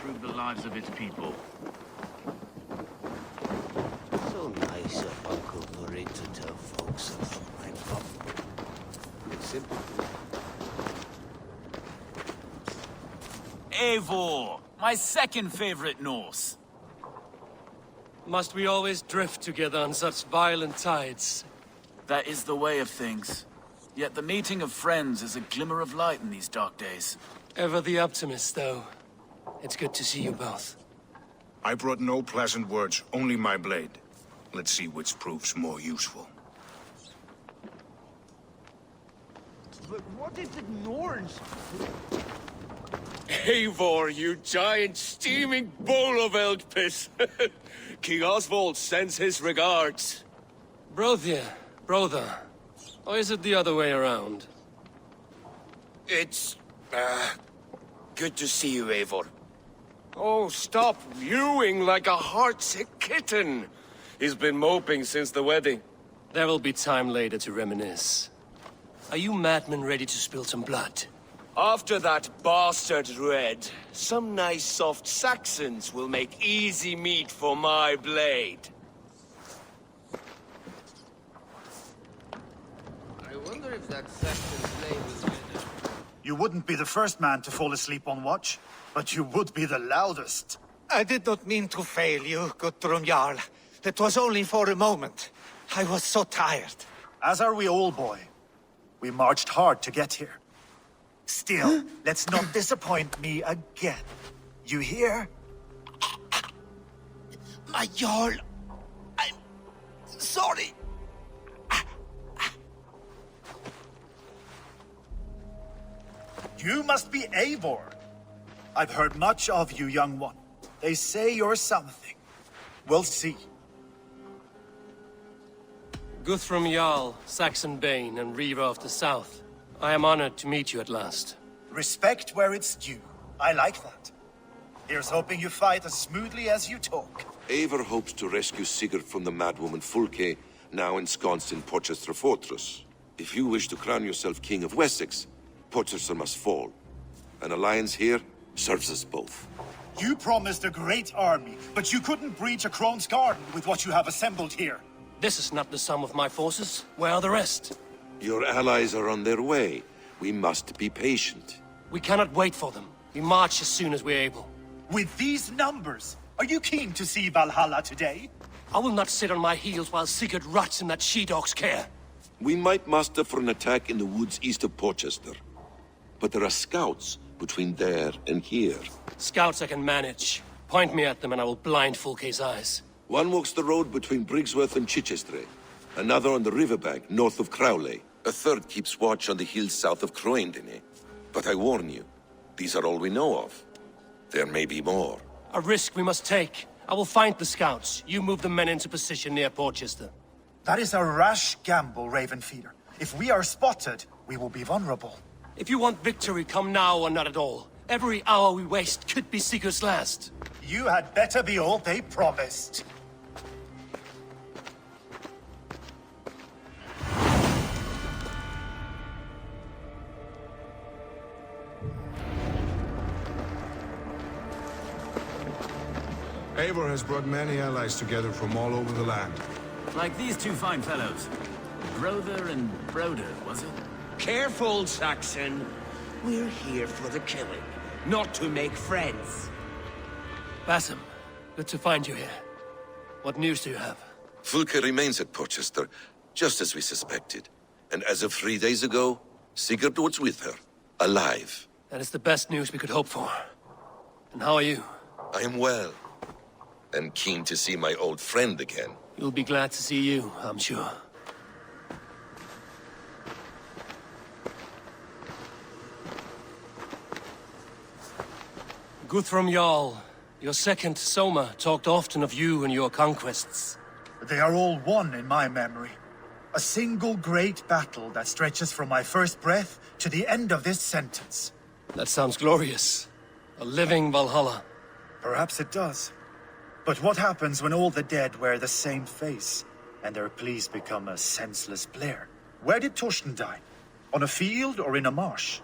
improve the lives of its people. So nice of Uncle Murray to tell folks about my pop. It's simple. Eivor, my second favorite Norse. Must we always drift together on such violent tides? That is the way of things. Yet the meeting of friends is a glimmer of light in these dark days. Ever the optimist, though. It's good to see you both. I brought no pleasant words, only my blade. Let's see which proves more useful. But what if the Norns... Eivor, you giant steaming bowl of elk piss! King Oswald sends his regards. Brothia, brother. Or is it the other way around? It's... good to see you, Eivor. Oh, stop mewing like a heartsick kitten. He's been moping since the wedding. There will be time later to reminisce. Are you madmen ready to spill some blood? After that bastard Red, some nice soft Saxons will make easy meat for my blade. I wonder if that Saxon slave was winner. You wouldn't be the first man to fall asleep on watch, but you would be the loudest. I did not mean to fail you, Guthrum Jarl. It was only for a moment. I was so tired. As are we all, boy. We marched hard to get here. Still, let's not disappoint me again. You hear? My Jarl, I'm sorry. You must be Eivor. I've heard much of you, young one. They say you're something. We'll see. Guthrum Jarl, Saxon Bane, and Reaver of the South. I am honored to meet you at last. Respect where it's due. I like that. Here's hoping you fight as smoothly as you talk. Eivor hopes to rescue Sigurd from the madwoman Fulke, now ensconced in Portcestre Fortress. If you wish to crown yourself King of Wessex, Portcestre must fall. An alliance here serves us both. You promised a great army, but you couldn't breach a Crone's garden with what you have assembled here. This is not the sum of my forces. Where are the rest? Your allies are on their way. We must be patient. We cannot wait for them. We march as soon as we're able. With these numbers, are you keen to see Valhalla today? I will not sit on my heels while Sigurd rots in that she-dog's care. We might muster for an attack in the woods east of Portcestre. But there are scouts between there and here. Scouts I can manage. Point me at them and I will blind Fulke's eyes. One walks the road between Briggsworth and Chichestre. Another on the riverbank north of Crowley. A third keeps watch on the hills south of Croendene. But I warn you, these are all we know of. There may be more. A risk we must take. I will find the scouts. You move the men into position near Portchester. That is a rash gamble, Ravenfeeder. If we are spotted, we will be vulnerable. If you want victory, come now or not at all. Every hour we waste could be Sigurd's last. You had better be all they promised. Eivor has brought many allies together from all over the land. Like these two fine fellows. Brother and Broder, was it? Careful, Saxon. We're here for the killing, not to make friends. Basim, good to find you here. What news do you have? Fulke remains at Portchester, just as we suspected. And as of 3 days ago, Sigurd was with her, alive. That is the best news we could hope for. And how are you? I am well, and keen to see my old friend again. You'll be glad to see you, I'm sure. Guthrum Jarl, your second Soma talked often of you and your conquests. They are all one in my memory. A single great battle that stretches from my first breath to the end of this sentence. That sounds glorious. A living Valhalla. Perhaps it does. But what happens when all the dead wear the same face, and their pleas become a senseless blare? Where did Torsten die? On a field or in a marsh?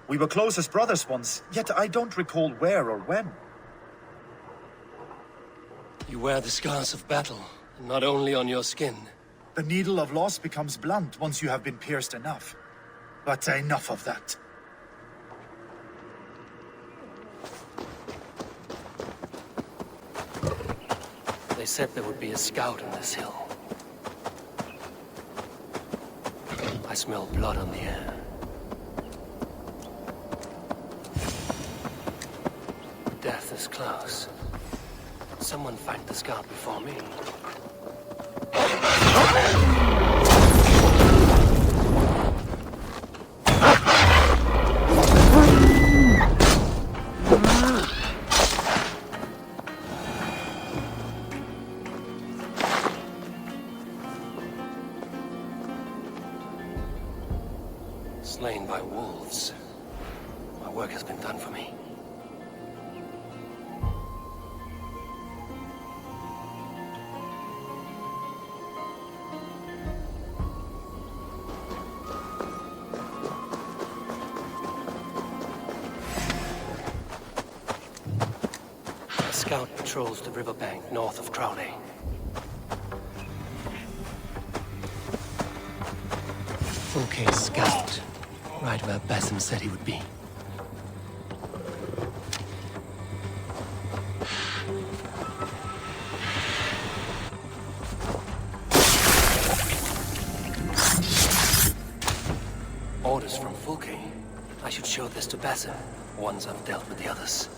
We were close as brothers once, yet I don't recall where or when. You wear the scars of battle, not only on your skin. The needle of loss becomes blunt once you have been pierced enough. But enough of that. They said there would be a scout on this hill. I smell blood on the air. Death is close. Someone find the scout before me. Slain by wolves. My work has been done for me. A scout patrols the riverbank north of Crowley. Okay, scout. Right where Basim said he would be. Orders from Fulke. I should show this to Basim once I've dealt with the others.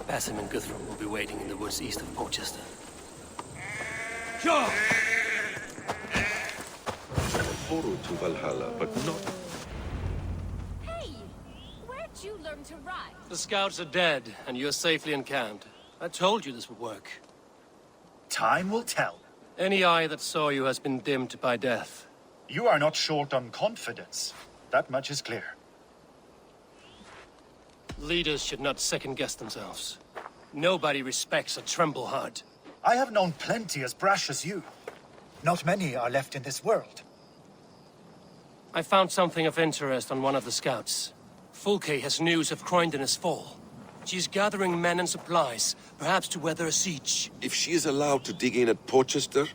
Basim and Guthrum will be waiting in the woods east of Portcestre. Look forward to Valhalla, but not... Hey! Where'd you learn to ride? The scouts are dead, and you're safely encamped. I told you this would work. Time will tell. Any eye that saw you has been dimmed by death. You are not short on confidence. That much is clear. Leaders should not second-guess themselves. Nobody respects a tremble-heart. I have known plenty as brash as you. Not many are left in this world. I found something of interest on one of the scouts. Fulke has news of Croydon's fall. She's gathering men and supplies, perhaps to weather a siege. If she is allowed to dig in at Portcestre,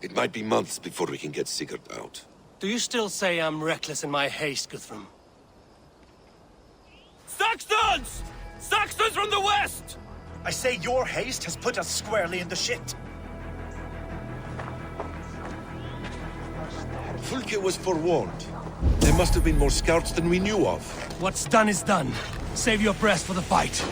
it might be months before we can get Sigurd out. Do you still say I'm reckless in my haste, Guthrum? Saxons! Saxons from the west! I say your haste has put us squarely in the shit. Fulke was forewarned. There must have been more scouts than we knew of. What's done is done. Save your breath for the fight.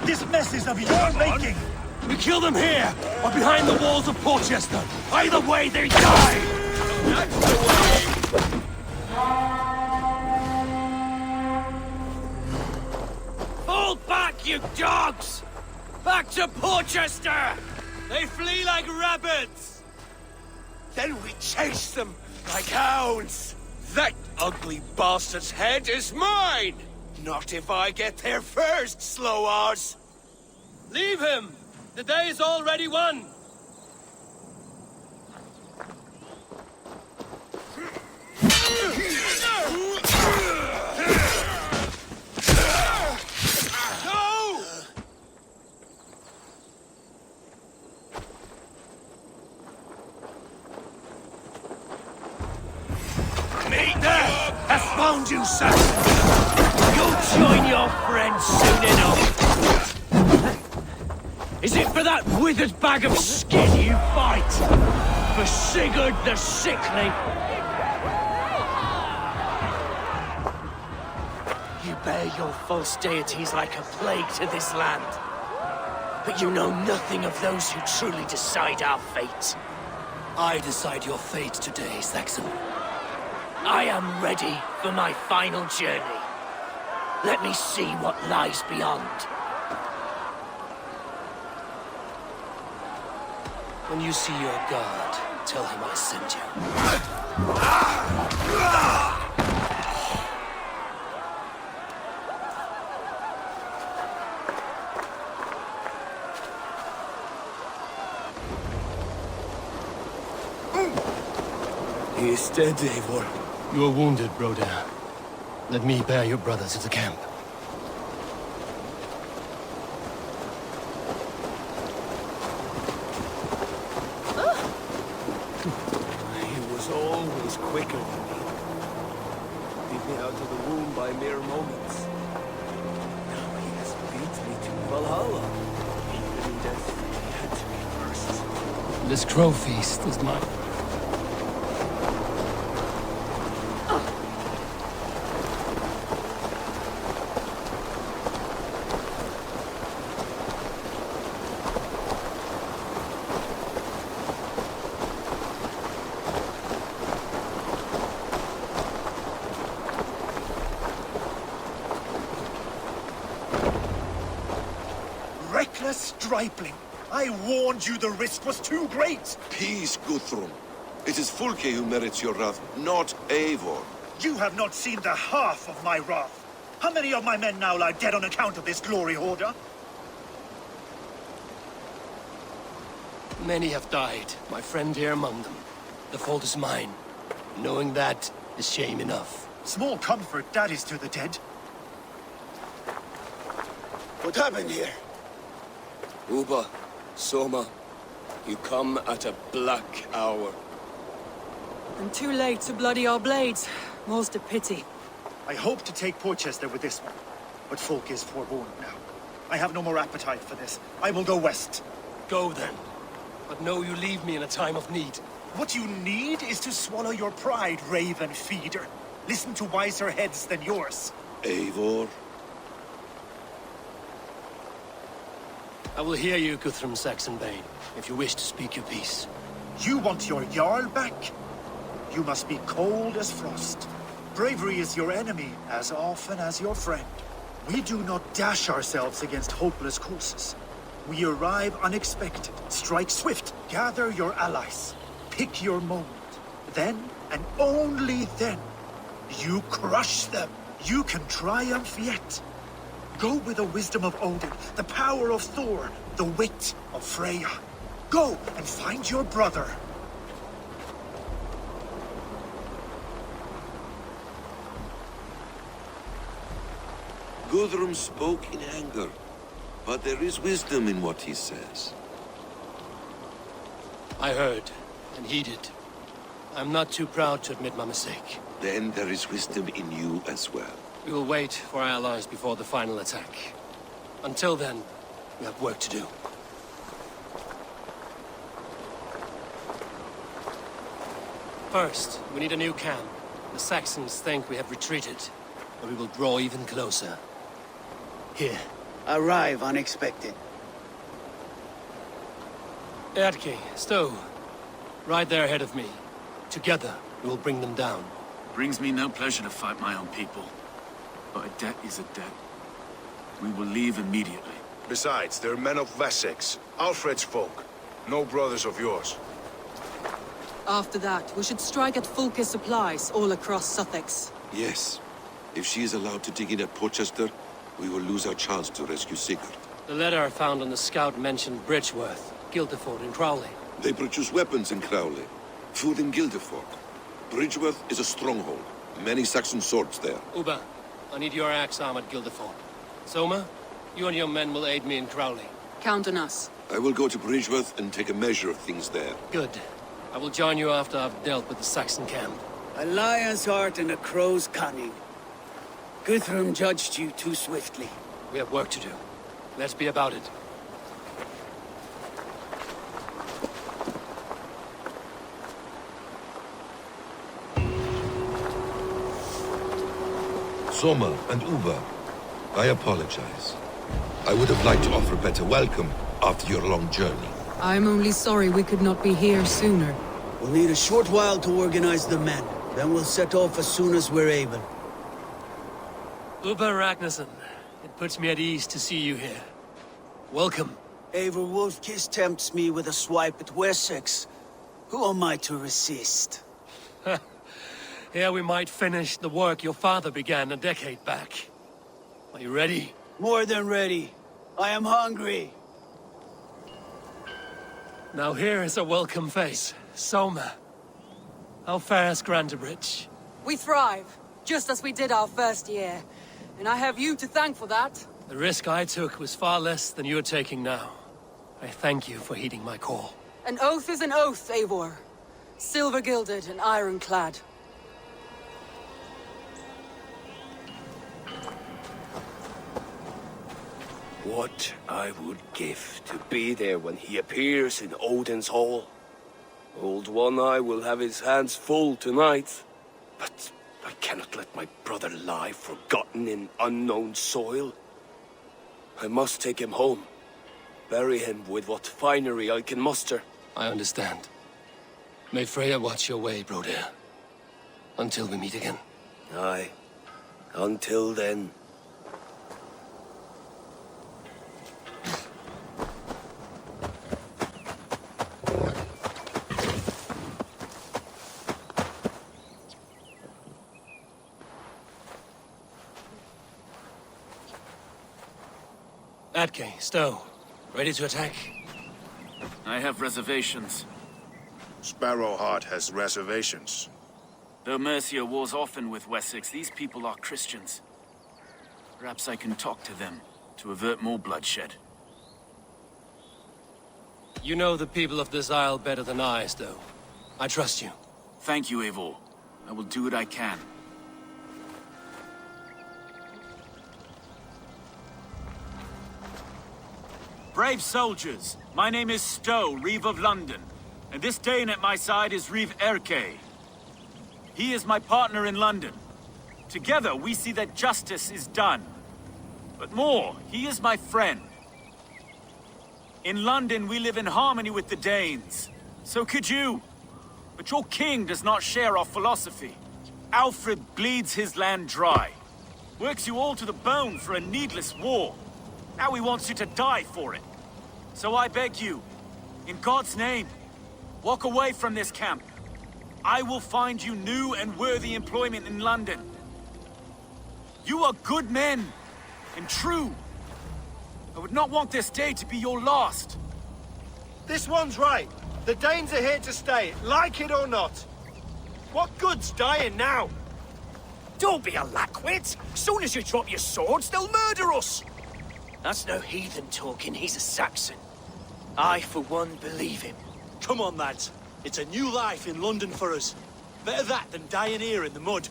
This mess is of your making! We kill them here, or behind the walls of Portcestre. Either way, they die! That's the way! Fall back, you dogs! Back to Portcestre! They flee like rabbits! Then we chase them like hounds! That ugly bastard's head is mine! Not if I get there first, slow-arse! Leave him! The day is already won! No! Death has found you, Saxon! You'll join your friends soon enough! Is it for that withered bag of skin you fight? For Sigurd the Sickly? You bear your false deities like a plague to this land. But you know nothing of those who truly decide our fate. I decide your fate today, Saxon. I am ready for my final journey. Let me see what lies beyond. When you see your god, tell him I sent you. He is dead, Eivor. You are wounded, brother. Let me bear your brother to the camp. He was always quicker than me. Beat me out of the womb by mere moments. Now he has beat me to Valhalla. Even in death, he had to be first. This crow feast is mine. Reckless stripling! I warned you the risk was too great! Peace, Guthrum. It is Fulke who merits your wrath, not Eivor. You have not seen the half of my wrath. How many of my men now lie dead on account of this glory hoarder? Many have died, my friend here among them. The fault is mine. Knowing that is shame enough. Small comfort that is to the dead. What happened here? Uba, Soma, you come at a black hour. And too late to bloody our blades. Most a pity. I hope to take Portcestre with this one, but folk is forewarned now. I have no more appetite for this. I will go west. Go then. But know you leave me in a time of need. What you need is to swallow your pride, raven feeder. Listen to wiser heads than yours. Eivor? I will hear you, Guthrum Saxonbane, if you wish to speak your piece. You want your Jarl back? You must be cold as frost. Bravery is your enemy as often as your friend. We do not dash ourselves against hopeless courses. We arrive unexpected, strike swift, gather your allies, pick your moment. Then, and only then, you crush them. You can triumph yet. Go with the wisdom of Odin, the power of Thor, the wit of Freya. Go and find your brother. Guthrum spoke in anger, but there is wisdom in what he says. I heard, and heeded. I'm not too proud to admit my mistake. Then there is wisdom in you as well. We will wait for our allies before the final attack. Until then, we have work to do. First, we need a new camp. The Saxons think we have retreated, but we will draw even closer. Here. Arrive unexpected. Erki, Stowe. Right there ahead of me. Together, we will bring them down. Brings me no pleasure to fight my own people. But a debt is a debt. We will leave immediately. Besides, they're men of Wessex, Alfred's folk. No brothers of yours. After that, we should strike at Fulke's supplies all across Suthsexe. Yes. If she is allowed to dig in at Portcestre, we will lose our chance to rescue Sigurd. The letter I found on the scout mentioned Bridgeworth, Guildeford, and Crowley. They produce weapons in Crowley, food in Guildeford. Bridgeworth is a stronghold. Many Saxon swords there. Uba, I need your axe arm at Guildeford. Soma, you and your men will aid me in Crowley. Count on us. I will go to Bridgeworth and take a measure of things there. Good. I will join you after I've dealt with the Saxon camp. A lion's heart and a crow's cunning. Guthrum judged you too swiftly. We have work to do. Let's be about it. Soma and Uber, I apologize. I would have liked to offer a better welcome after your long journey. I'm only sorry we could not be here sooner. We'll need a short while to organize the men. Then we'll set off as soon as we're able. Uber Ragnarsson, it puts me at ease to see you here. Welcome. Eivor Wolfkiss tempts me with a swipe at Wessex. Who am I to resist? Here we might finish the work your father began a decade back. Are you ready? More than ready. I am hungry. Now here is a welcome face. Soma. How fares Grantebridge? We thrive, just as we did our first year. And I have you to thank for that. The risk I took was far less than you're taking now. I thank you for heeding my call. An oath is an oath, Eivor. Silver-gilded and ironclad. What I would give to be there when he appears in Odin's hall. Old One-Eye will have his hands full tonight. But I cannot let my brother lie forgotten in unknown soil. I must take him home. Bury him with what finery I can muster. I understand. May Freya watch your way, Broder. Until we meet again. Aye. Until then. Atke, Stowe. Ready to attack? I have reservations. Sparrowheart has reservations. Though Mercia wars often with Wessex, these people are Christians. Perhaps I can talk to them to avert more bloodshed. You know the people of this isle better than I, Stowe. I trust you. Thank you, Eivor. I will do what I can. Brave soldiers, my name is Stowe, Reeve of London, and this Dane at my side is Reeve Erke. He is my partner in London. Together we see that justice is done. But more, he is my friend. In London we live in harmony with the Danes. So could you. But your king does not share our philosophy. Alfred bleeds his land dry. Works you all to the bone for a needless war. Now he wants you to die for it. So I beg you, in God's name, walk away from this camp. I will find you new and worthy employment in London. You are good men, and true. I would not want this day to be your last. This one's right. The Danes are here to stay, like it or not. What good's dying now? Don't be a lackwit! Soon as you drop your swords, they'll murder us! That's no heathen talking, he's a Saxon. I, for one, believe him. Come on, lads. It's a new life in London for us. Better that than dying here in the mud.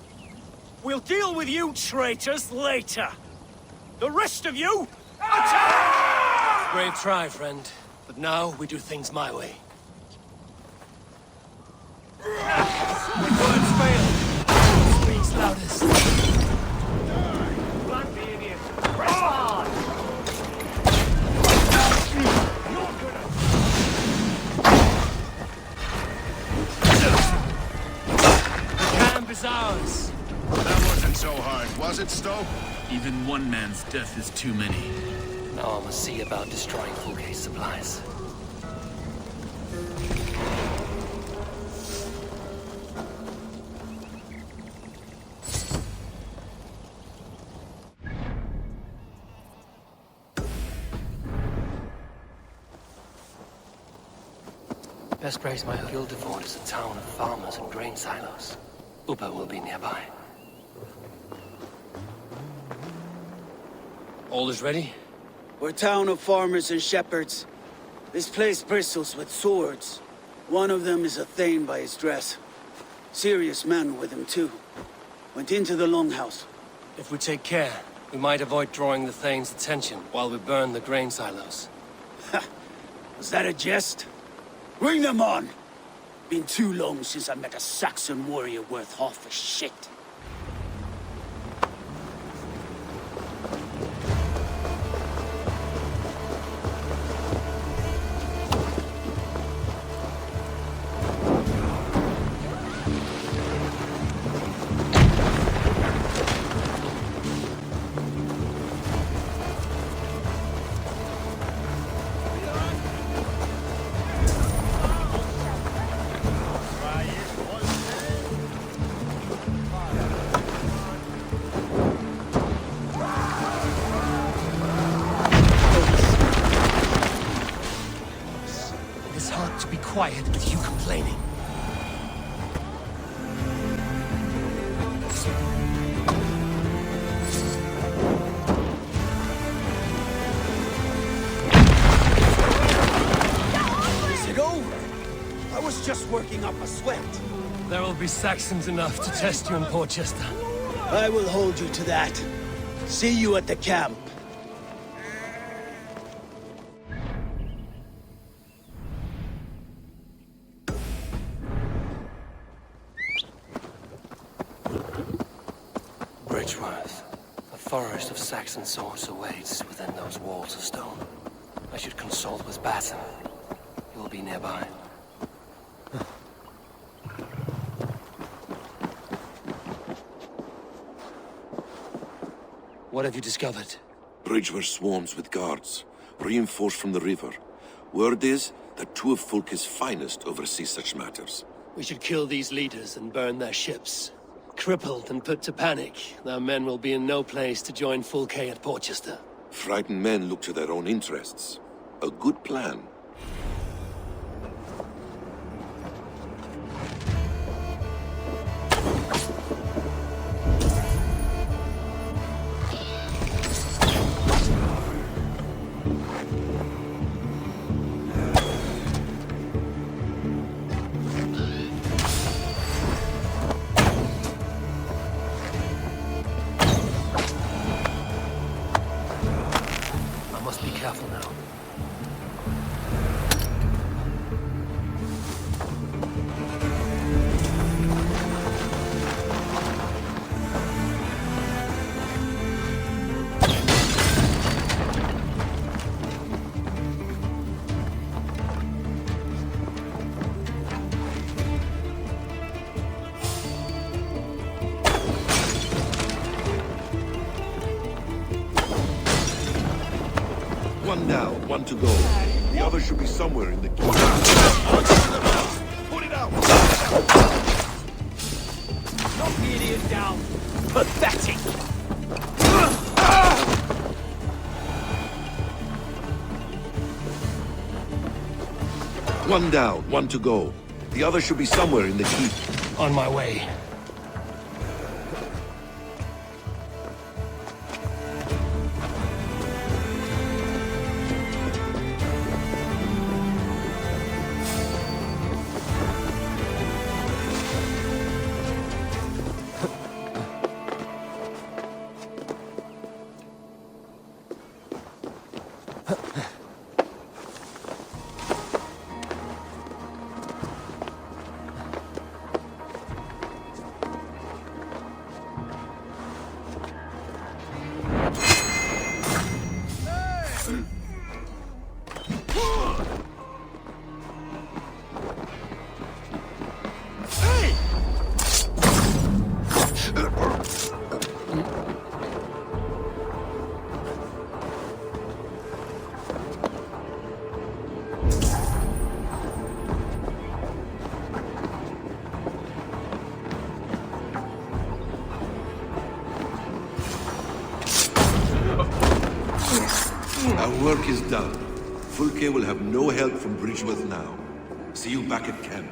We'll deal with you traitors later. The rest of you, attack! Brave try, friend. But now we do things my way. When words fail, Speaks loudest. Black the idiot. Press hard! The camp is ours. That wasn't so hard, was it, Stowe? Even one man's death is too many. Now I must see about destroying Fulke's supplies. Best place my Hildeford is a town of farmers and grain silos. Upa will be nearby. All is ready? We're a town of farmers and shepherds. This place bristles with swords. One of them is a Thane by his dress. Serious man with him, too. Went into the longhouse. If we take care, we might avoid drawing the Thane's attention while we burn the grain silos. Ha! Was that a jest? Bring them on! Been too long since I met a Saxon warrior worth half a shit. quiet with you complaining. Is it over? I was just working up a sweat. There will be Saxons enough to test you in Portcestre. I will hold you to that. See you at the camp. Bridgeworth. A forest of Saxon swords awaits within those walls of stone. I should consult with Batten. He will be nearby. What have you discovered? Bridgeworth swarms with guards, reinforced from the river. Word is that two of Fulke's finest oversee such matters. We should kill these leaders and burn their ships. Crippled and put to panic, their men will be in no place to join Fulke at Portcestre. Frightened men look to their own interests. A good plan. I must be careful now. One down, one to go. The other should be somewhere in the queue. Put it out! Knock the idiot down! Pathetic! One down, one to go. The other should be somewhere in the keep. On my way. Our work is done. Fulke will have no help from Bridgeworth now. See you back at camp.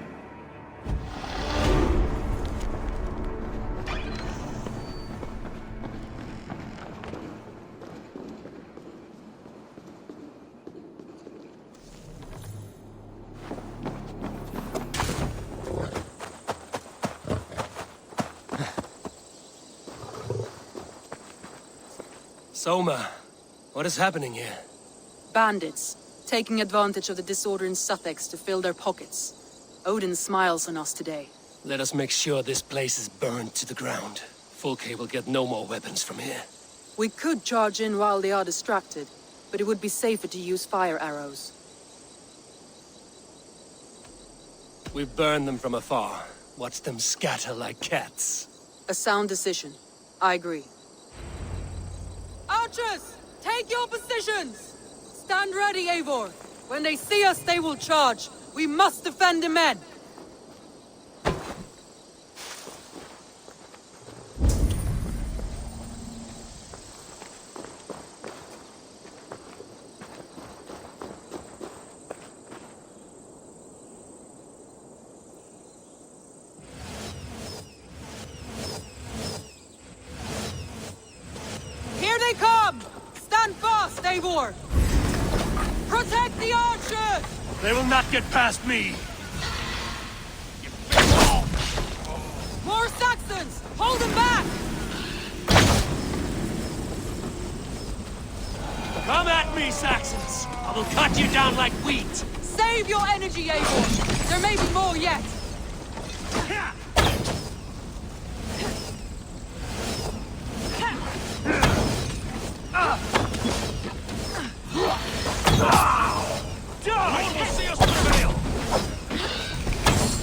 Soma, what is happening here? Bandits, taking advantage of the disorder in Suthsexe to fill their pockets. Odin smiles on us today. Let us make sure this place is burned to the ground. Fulke will get no more weapons from here. We could charge in while they are distracted, but it would be safer to use fire arrows. We burn them from afar. Watch them scatter like cats. A sound decision. I agree. Archers! Take your positions! Stand ready, Eivor! When they see us, they will charge. We must defend the men! they come! Stand fast, Eivor! Protect the archers! They will not get past me! More Saxons! Hold them back! Come at me, Saxons! I will cut you down like wheat! Save your energy, Eivor! There may be more yet! No one will see us prevail!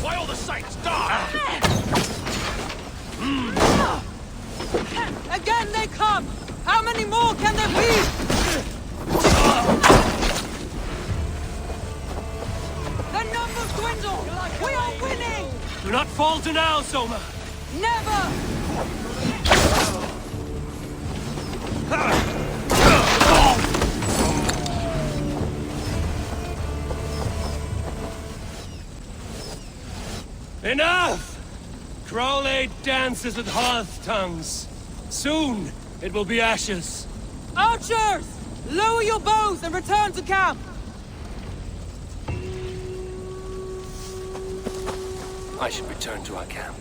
Why all the sights dark? Again they come! How many more can there be? The numbers dwindle! We are winning! Do not falter now, Soma! Never! Enough! Crowley dances with hearth tongues. Soon, it will be ashes. Archers! Lower your bows and return to camp! I should return to our camp.